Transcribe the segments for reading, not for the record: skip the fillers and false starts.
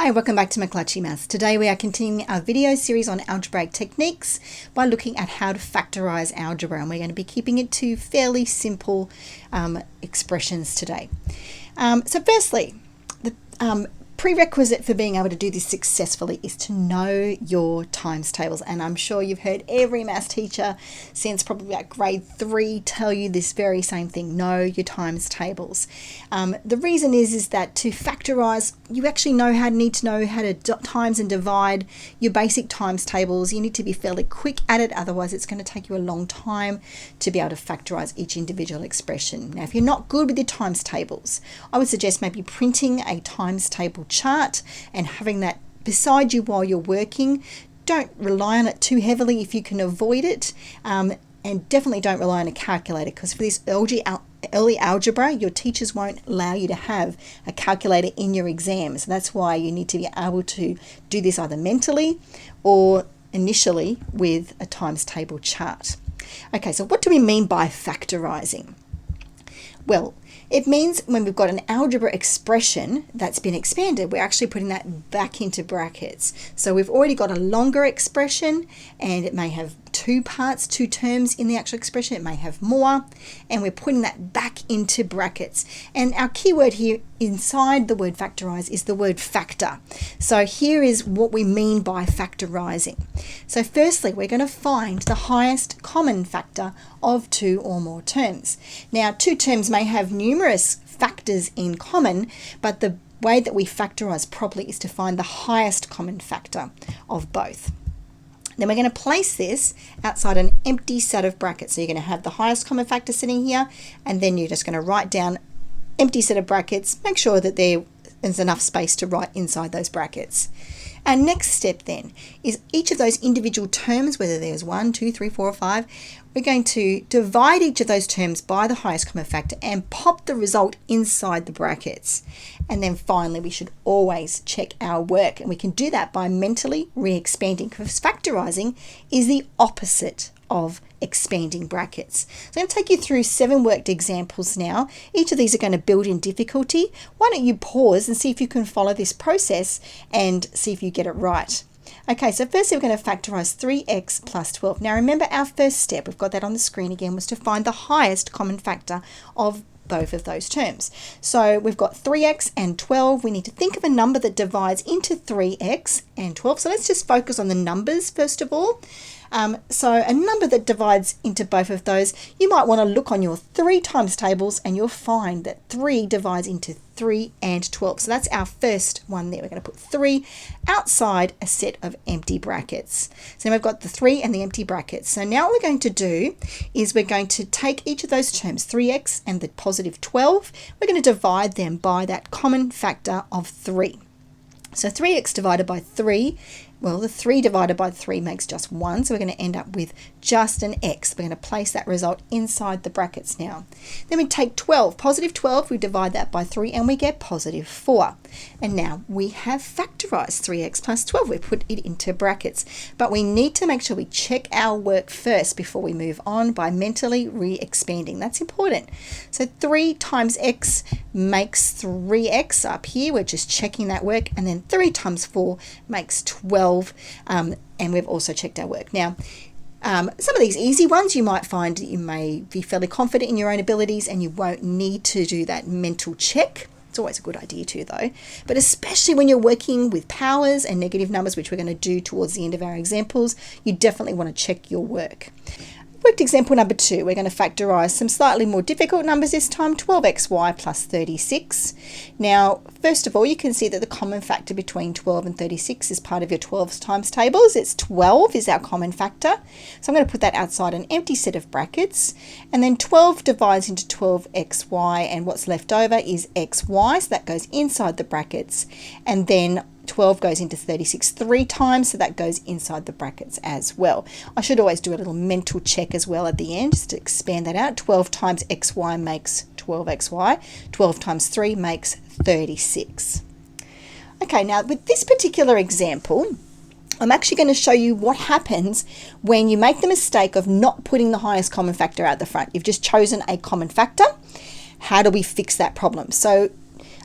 Hi, welcome back to McClutchy Maths. Today we are continuing our video series on algebraic techniques by looking at how to factorize algebra, and we're going to be keeping it to fairly simple expressions today. So firstly, the prerequisite for being able to do this successfully is to know your times tables, and I'm sure you've heard every maths teacher since probably about grade 3 tell you this very same thing: know your times tables. The reason is that to factorize, you actually need to know how to times and divide your basic times tables. You need to be fairly quick at it, otherwise it's going to take you a long time to be able to factorize each individual expression. Now, if you're not good with your times tables, I would suggest maybe printing a times table chart and having that beside you while you're working. Don't rely on it too heavily if you can avoid it, and definitely don't rely on a calculator, because for this early algebra, your teachers won't allow you to have a calculator in your exam. So that's why you need to be able to do this either mentally or initially with a times table chart. Okay, so what do we mean by factorizing? Well, it means when we've got an algebra expression that's been expanded, we're actually putting that back into brackets. So we've already got a longer expression, and it may have two parts, two terms in the actual expression. It may have more, and we're putting that back into brackets. And our keyword here inside the word factorize is the word factor. So here is what we mean by factorizing. So firstly, we're going to find the highest common factor of two or more terms. Now, two terms may have numerous factors in common, but the way that we factorize properly is to find the highest common factor of both. Then we're going to place this outside an empty set of brackets. So you're going to have the highest common factor sitting here, and then you're just going to write down empty set of brackets. Make sure that there's enough space to write inside those brackets. Our next step then is each of those individual terms, whether there's 1, 2, 3, 4, or 5, we're going to divide each of those terms by the highest common factor and pop the result inside the brackets. And then finally, we should always check our work, and we can do that by mentally re-expanding, because factorizing is the opposite of expanding brackets. So I'm going to take you through 7 worked examples now. Each of these are going to build in difficulty. Why don't you pause and see if you can follow this process and see if you get it right. Okay, so firstly we're going to factorize 3x plus 12. Now remember, our first step, we've got that on the screen again, was to find the highest common factor of both of those terms. So we've got 3x and 12. We need to think of a number that divides into 3x and 12. So let's just focus on the numbers first of all. So a number that divides into both of those, you might want to look on your 3 times tables and you'll find that 3 divides into 3 and 12. So that's our first one there. We're going to put 3 outside a set of empty brackets. So now we've got the 3 and the empty brackets. So now what we're going to do is we're going to take each of those terms, 3x and the positive 12, we're going to divide them by that common factor of 3. So 3x divided by 3, well, the 3 divided by 3 makes just 1, so we're going to end up with just an x. We're going to place that result inside the brackets now. Then we take 12, positive 12, we divide that by 3 and we get positive 4. And now we have factorized 3x plus 12. We put it into brackets, but we need to make sure we check our work first before we move on by mentally re-expanding. That's important. So 3 times x makes 3x up here. We're just checking that work, and then 3 times 4 makes 12. And we've also checked our work. Now, some of these easy ones you might find that you may be fairly confident in your own abilities and you won't need to do that mental check. It's always a good idea too, though. But especially when you're working with powers and negative numbers, which we're going to do towards the end of our examples, you definitely want to check your work. Worked example number 2, we're going to factorize some slightly more difficult numbers this time, 12xy plus 36. Now, first of all, you can see that the common factor between 12 and 36 is part of your 12 times tables. It's 12 is our common factor. So I'm going to put that outside an empty set of brackets. And then 12 divides into 12xy, and what's left over is xy, so that goes inside the brackets. And then 12 goes into 36 3 times, so that goes inside the brackets as well. I should always do a little mental check as well at the end, just to expand that out. 12 times xy makes 12xy. 12 times 3 makes 36. Okay, now with this particular example, I'm actually going to show you what happens when you make the mistake of not putting the highest common factor out the front. You've just chosen a common factor. How do we fix that problem? So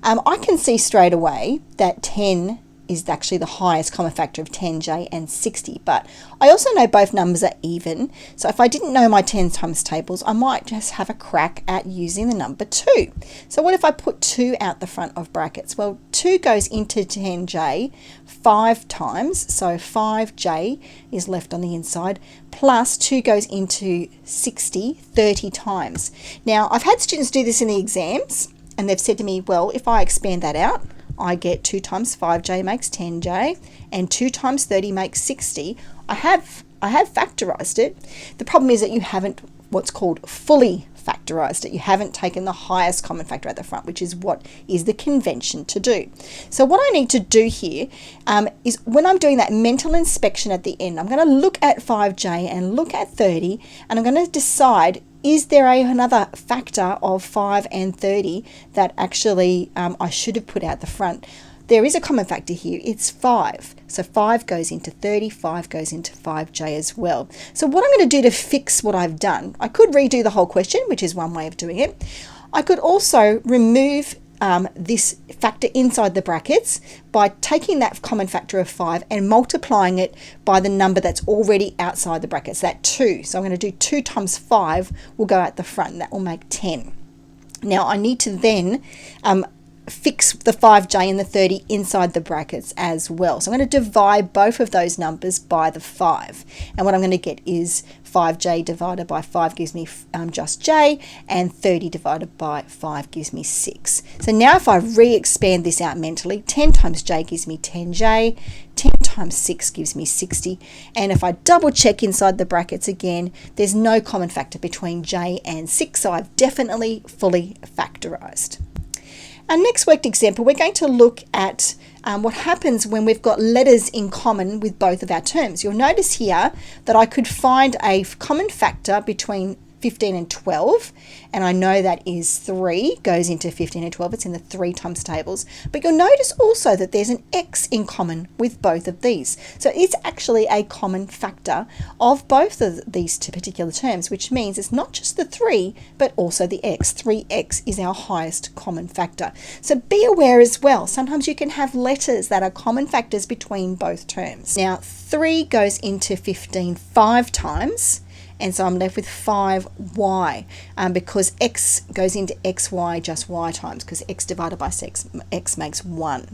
I can see straight away that 10 is actually the highest common factor of 10j and 60. But I also know both numbers are even. So if I didn't know my 10 times tables, I might just have a crack at using the number 2. So what if I put 2 out the front of brackets? Well, 2 goes into 10j 5 times. So 5j is left on the inside. Plus 2 goes into 60 30 times. Now, I've had students do this in the exams, and they've said to me, well, if I expand that out, I get 2 times 5j makes 10j, and 2 times 30 makes 60. I have factorized it. The problem is that you haven't what's called fully factorized it. You haven't taken the highest common factor at the front, which is what is the convention to do. So what I need to do here is when I'm doing that mental inspection at the end, I'm going to look at 5j and look at 30, and I'm going to decide, is there another factor of 5 and 30 that actually I should have put out the front? There is a common factor here. It's 5. So 5 goes into 30, 5 goes into 5j as well. So what I'm going to do to fix what I've done, I could redo the whole question, which is one way of doing it. I could also remove this factor inside the brackets by taking that common factor of 5 and multiplying it by the number that's already outside the brackets, that 2. So I'm going to do 2 times 5 will go out the front, and that will make 10. Now I need to then fix the 5j and the 30 inside the brackets as well. So I'm going to divide both of those numbers by the 5. And what I'm going to get is 5j divided by 5 gives me just j, and 30 divided by 5 gives me 6. So now if I re-expand this out mentally, 10 times j gives me 10j, 10 times 6 gives me 60. And if I double check inside the brackets again, there's no common factor between j and 6, so I've definitely fully factorized. Our next worked example, we're going to look at what happens when we've got letters in common with both of our terms. You'll notice here that I could find a common factor between 15 and 12, and I know that is 3 goes into 15 and 12. It's in the 3 times tables. But you'll notice also that there's an x in common with both of these. So it's actually a common factor of both of these two particular terms, which means it's not just the 3, but also the x. 3x is our highest common factor. So be aware as well, sometimes you can have letters that are common factors between both terms. Now 3 goes into 15 5 times, and so I'm left with 5y because x goes into xy just y times, because x divided by x makes 1.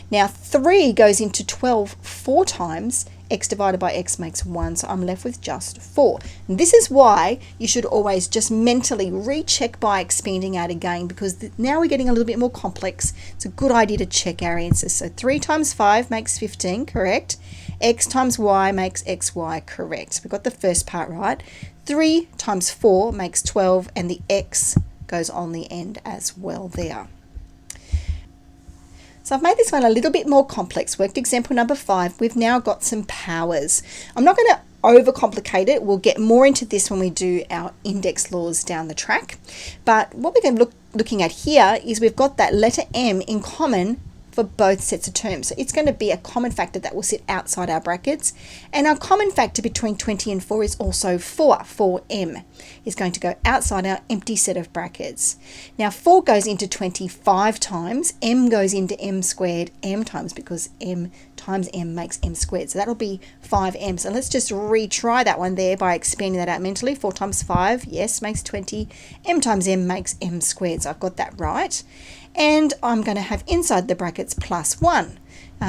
Now 3 goes into 12 4 times, x divided by x makes 1, so I'm left with just 4. And this is why you should always just mentally recheck by expanding out again, because now we're getting a little bit more complex. It's a good idea to check our answers. So 3 times 5 makes 15, correct. X times y makes xy, correct. So we got the first part right. 3 times 4 makes 12, and the x goes on the end as well there. So I've made this one a little bit more complex. Worked example number 5. We've now got some powers. I'm not going to overcomplicate it. We'll get more into this when we do our index laws down the track. But what we're going to looking at here is we've got that letter M in common for both sets of terms. So it's going to be a common factor that will sit outside our brackets. And our common factor between 20 and 4 is also 4. 4m is going to go outside our empty set of brackets. Now 4 goes into 25 times, m goes into m squared m times, because m times m makes m squared. So that'll be 5m. So let's just retry that one there by expanding that out mentally. 4 times 5, yes, makes 20. M times m makes m squared. So I've got that right. And I'm going to have inside the brackets plus 1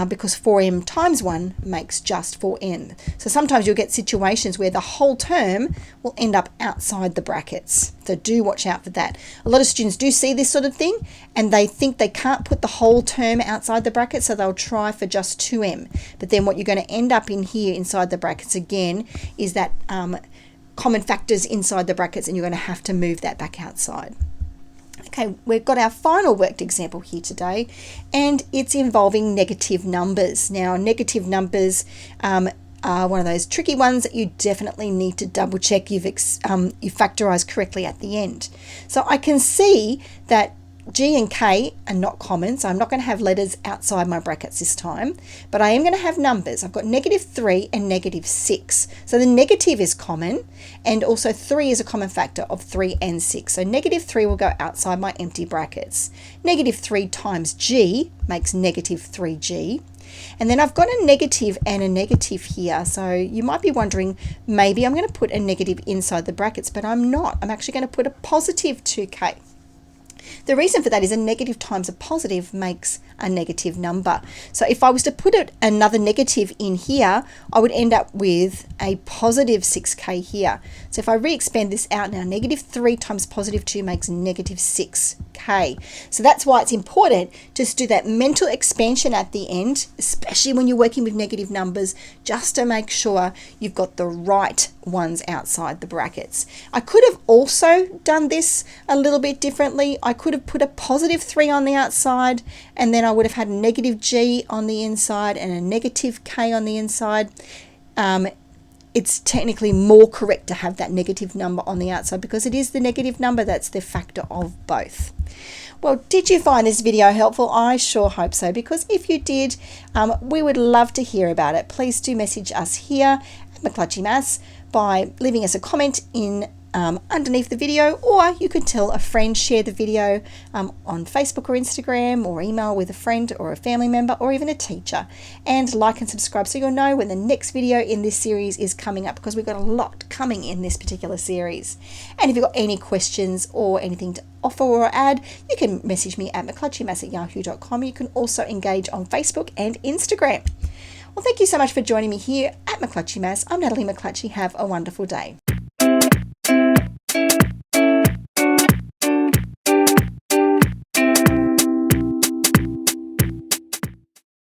because 4m times 1 makes just 4m. So sometimes you'll get situations where the whole term will end up outside the brackets. So do watch out for that. A lot of students do see this sort of thing and they think they can't put the whole term outside the brackets, so they'll try for just 2m. But then what you're going to end up in here inside the brackets again is that common factors inside the brackets, and you're going to have to move that back outside. Okay, we've got our final worked example here today, and it's involving negative numbers. Now, negative numbers are one of those tricky ones that you definitely need to double check you've factorized correctly at the end. So I can see that G and K are not common, so I'm not going to have letters outside my brackets this time, but I am going to have numbers. I've got -3 and -6. So the negative is common, and also 3 is a common factor of 3 and 6. So -3 will go outside my empty brackets. -3 times G makes -3G. And then I've got a negative and a negative here. So you might be wondering, maybe I'm going to put a negative inside the brackets, but I'm not. I'm actually going to put a positive 2K. The reason for that is a negative times a positive makes a negative number. So if I was to put another negative in here, I would end up with a positive 6K here. So if I re-expand this out now, -3 times +2 makes -6K. So that's why it's important just to do that mental expansion at the end, especially when you're working with negative numbers, just to make sure you've got the right ones outside the brackets. I could have also done this a little bit differently. I could have put a +3 on the outside, and then I would have had a -G on the inside and a -K on the inside. It's technically more correct to have that negative number on the outside because it is the negative number that's the factor of both. Well, did you find this video helpful? I sure hope so, because if you did, we would love to hear about it. Please do message us here at McClutchy Maths by leaving us a comment in underneath the video, or you could tell a friend, share the video on Facebook or Instagram, or email with a friend or a family member or even a teacher, and like and subscribe so you'll know when the next video in this series is coming up, because we've got a lot coming in this particular series. And if you've got any questions or anything to offer or add, you can message me at mcclutchymaths@yahoo.com. You can also engage on Facebook and Instagram. Well, thank you so much for joining me here at McClutchy Maths. I'm Natalie McClutchy. Have a wonderful day.